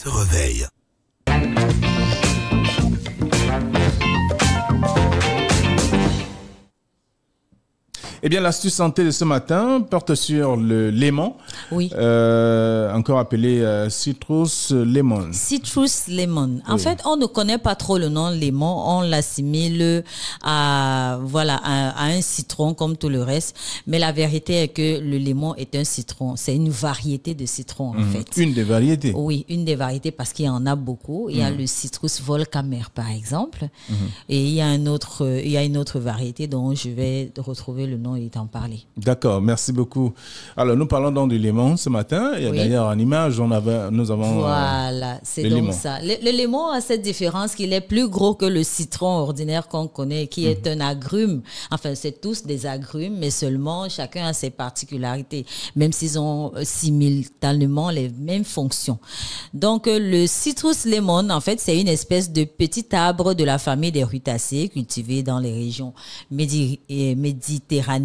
se réveille. Eh bien, l'astuce santé de ce matin porte sur le lemon, Oui. encore appelé citrus lemon. Citrus lemon. En Oui. fait, on ne connaît pas trop le nom lemon. On l'assimile à un citron comme tout le reste. Mais la vérité est que le lemon est un citron. C'est une variété de citron, en fait. Une des variétés. Oui, une des variétés parce qu'il y en a beaucoup. Il y a le citrus volcamer, par exemple. Et il y a une autre variété dont je vais retrouver le nom et t'en parler. D'accord, merci beaucoup. Alors, nous parlons donc du lemon ce matin. Et Oui. d'ailleurs, en image, nous avons Voilà, c'est le donc lemon. ça. Le lemon a cette différence qu'il est plus gros que le citron ordinaire qu'on connaît, qui est un agrume. Enfin, c'est tous des agrumes, mais seulement chacun a ses particularités, même s'ils ont simultanément les mêmes fonctions. Donc, le citrus lemon, en fait, c'est une espèce de petit arbre de la famille des rutacées cultivé dans les régions méditerranéennes,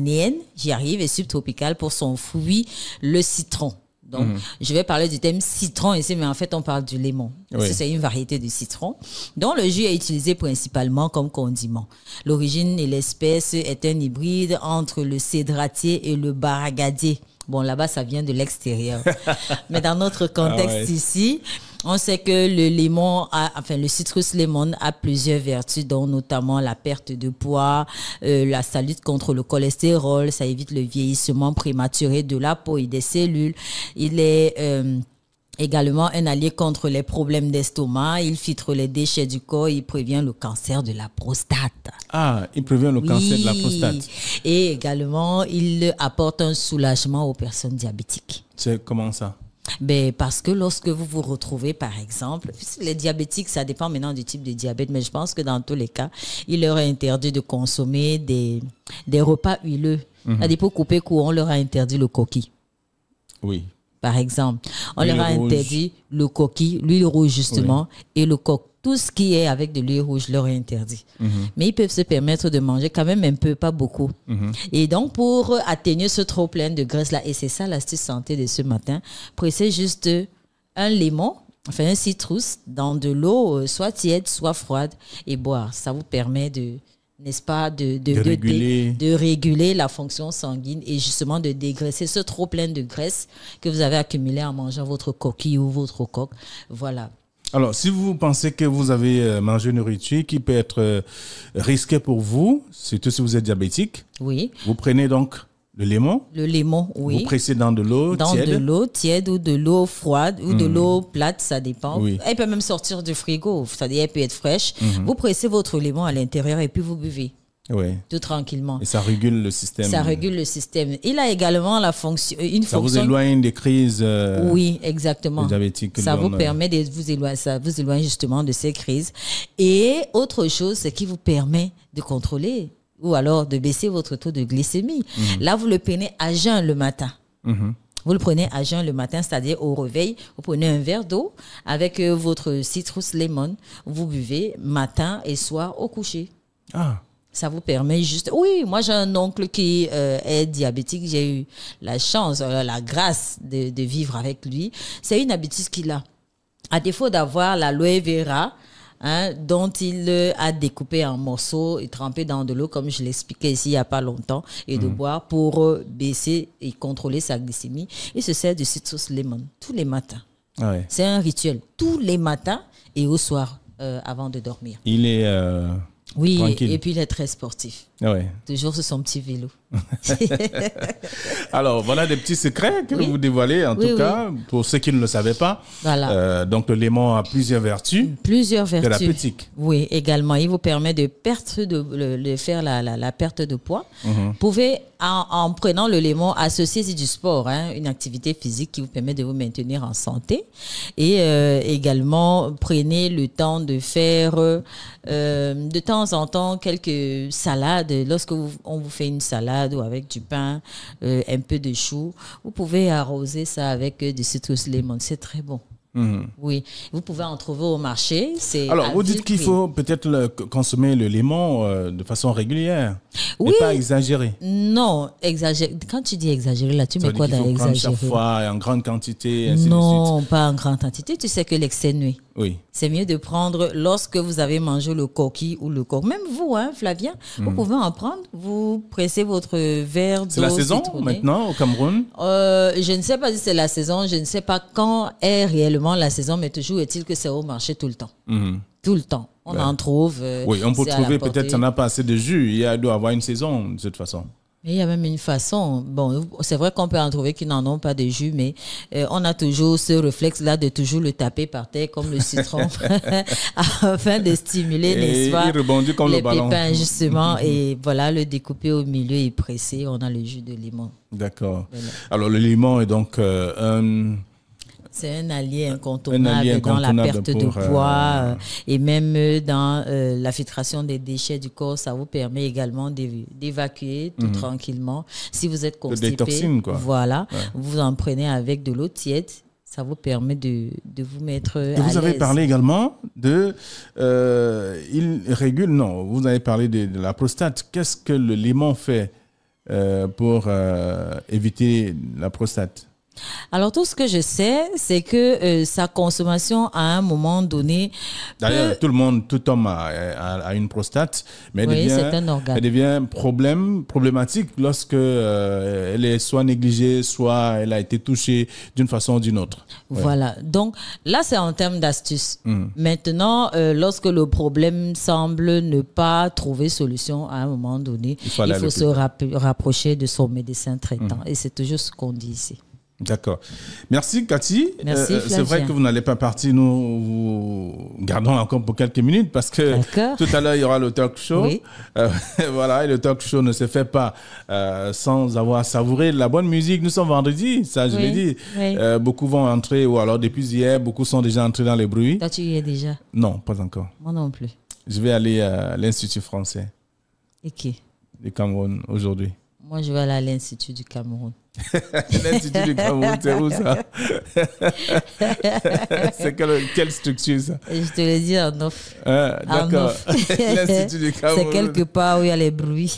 j'y arrive, et subtropicales pour son fruit, le citron. Donc, je vais parler du thème citron ici, mais en fait, on parle du lemon. Oui. C'est une variété de citron dont le jus est utilisé principalement comme condiment. L'origine et l'espèce est un hybride entre le cédratier et le baragadier. Bon, là-bas, ça vient de l'extérieur. Mais dans notre contexte ici, on sait que le citrus lemon a plusieurs vertus, dont notamment la perte de poids, sa lutte contre le cholestérol, ça évite le vieillissement prématuré de la peau et des cellules. Il est également un allié contre les problèmes d'estomac, il filtre les déchets du corps, il prévient le cancer de la prostate. Ah, il prévient le cancer de la prostate. Et également, il apporte un soulagement aux personnes diabétiques. C'est comment ça? Ben, parce que lorsque vous vous retrouvez, par exemple, les diabétiques, ça dépend maintenant du type de diabète, mais je pense que dans tous les cas, il leur est interdit de consommer des repas huileux. C'est-à-dire pour couper court, on leur a interdit le coquille. Oui. Par exemple, on L'huile leur a rouge. interdit le coquille, l'huile rouge justement, et le coq. Tout ce qui est avec de l'huile rouge leur est interdit. Mais ils peuvent se permettre de manger quand même un peu, pas beaucoup. Et donc, pour atténuer ce trop-plein de graisse-là, et c'est ça l'astuce santé de ce matin, pressez juste un lemon, enfin un citrus, dans de l'eau, soit tiède, soit froide, et boire. Ça vous permet n'est-ce pas, de réguler la fonction sanguine et justement de dégraisser ce trop-plein de graisse que vous avez accumulé en mangeant votre coquille ou votre coque. Voilà. Alors, si vous pensez que vous avez mangé une nourriture qui peut être risquée pour vous, surtout si vous êtes diabétique, Oui. vous prenez donc le lemon, Le lemon, oui. vous pressez dans de l'eau tiède. De l'eau tiède ou de l'eau froide ou de l'eau plate, ça dépend. Oui. Elle peut même sortir du frigo, c'est-à-dire elle peut être fraîche. Vous pressez votre lemon à l'intérieur et puis vous buvez Oui. tout tranquillement. Et ça régule le système. Ça régule le système. Il a également la fonction, Ça vous éloigne des crises oui, exactement. diabétiques. Ça vous permet de vous éloigner justement de ces crises. Et autre chose, c'est qui vous permet de contrôler ou alors de baisser votre taux de glycémie. Là, vous le prenez à jeun le matin. Vous le prenez à jeun le matin, c'est-à-dire au réveil. Vous prenez un verre d'eau avec votre citrus lemon. Vous buvez matin et soir au coucher. Ah. Ça vous permet juste... Oui, moi j'ai un oncle qui est diabétique. J'ai eu la chance, la grâce de vivre avec lui. C'est une habitude qu'il a. À défaut d'avoir l'aloe vera, dont il a découpé en morceaux et trempé dans de l'eau, comme je l'expliquais ici il n'y a pas longtemps, et de boire pour baisser et contrôler sa glycémie. Il se sert du citrus lemon tous les matins. Ah ouais. C'est un rituel. Tous les matins et au soir avant de dormir. Il est Oui, tranquille. et puis il est très sportif. Ah ouais. Toujours sur son petit vélo. Alors, voilà des petits secrets que vous dévoilez, en tout cas, pour ceux qui ne le savaient pas. Voilà. Donc, le lemon a plusieurs vertus. Plusieurs vertus. Thérapeutique. Oui, également. Il vous permet de faire la perte de poids. Vous pouvez, en prenant le lemon, associer du sport, une activité physique qui vous permet de vous maintenir en santé. Et également, prenez le temps de faire de temps en temps quelques salades. Lorsque on vous fait une salade ou avec du pain, un peu de chou, vous pouvez arroser ça avec du citrus lemon. C'est très bon. Oui, vous pouvez en trouver au marché. Alors, vous dites qu'il faut peut-être consommer le limon de façon régulière, oui. mais pas exagérer. Non, exagérer. Quand tu dis exagérer, là, tu mets quoi dans exagérer? Chaque fois en grande quantité, ainsi non, de suite. Pas en grande quantité. Tu sais que l'excès nuit. Oui. C'est mieux de prendre lorsque vous avez mangé le coquille ou le coq. Même vous, hein, Flavien, vous pouvez en prendre. Vous pressez votre verre d'eau. C'est la saison maintenant au Cameroun? Je ne sais pas si c'est la saison. Je ne sais pas quand est réellement la saison, mais toujours est-il que c'est au marché tout le temps. Tout le temps. On en trouve. Oui, on peut trouver peut-être ça n'a pas assez de jus. Il doit avoir une saison de toute façon. Mais il y a même une façon. Bon, c'est vrai qu'on peut en trouver qui n'en ont pas de jus, mais on a toujours ce réflexe-là de toujours le taper par terre comme le citron afin de stimuler, n'est-ce pas? Il rebondit comme les le ballon. pépins, justement. Et voilà, le découper au milieu et presser. On a le jus de limon. D'accord. Voilà. Alors, le limon est donc c'est un allié incontournable dans la perte de poids et même dans la filtration des déchets du corps. Ça vous permet également d'évacuer tout tranquillement. Si vous êtes constipé, des toxines, quoi. Voilà, vous en prenez avec de l'eau tiède. Ça vous permet de vous mettre à l'aise. Vous avez parlé également de... il régule... Non, vous avez parlé de la prostate. Qu'est-ce que le limon fait pour éviter la prostate? Alors, tout ce que je sais, c'est que sa consommation à un moment donné... D'ailleurs, tout homme a une prostate, mais elle devient problématique lorsque elle est soit négligée, soit elle a été touchée d'une façon ou d'une autre. Voilà. Donc, là, c'est en termes d'astuces. Maintenant, lorsque le problème semble ne pas trouver solution à un moment donné, il faut se rapprocher de son médecin traitant. Et c'est toujours ce qu'on dit ici. D'accord. Merci, Cathy. Merci, c'est vrai que vous n'allez pas partir. Nous vous gardons encore pour quelques minutes parce que tout à l'heure, il y aura le talk show. Oui. Voilà, et le talk show ne se fait pas sans avoir savouré la bonne musique. Nous sommes vendredi, ça je l'ai dit. Oui. Beaucoup vont entrer, ou alors depuis hier, beaucoup sont déjà entrés dans les bruits. Toi, tu y es déjà? Non, pas encore. Moi non plus. Je vais aller à l'Institut français. Et qui? Du Cameroun aujourd'hui. Moi, je vais aller à l'Institut du Cameroun. L'Institut du Cameroun, c'est où ça? C'est quelle structure ça? Je te le dis en off. D'accord. L'Institut du Cameroun. C'est quelque part où il y a les bruits.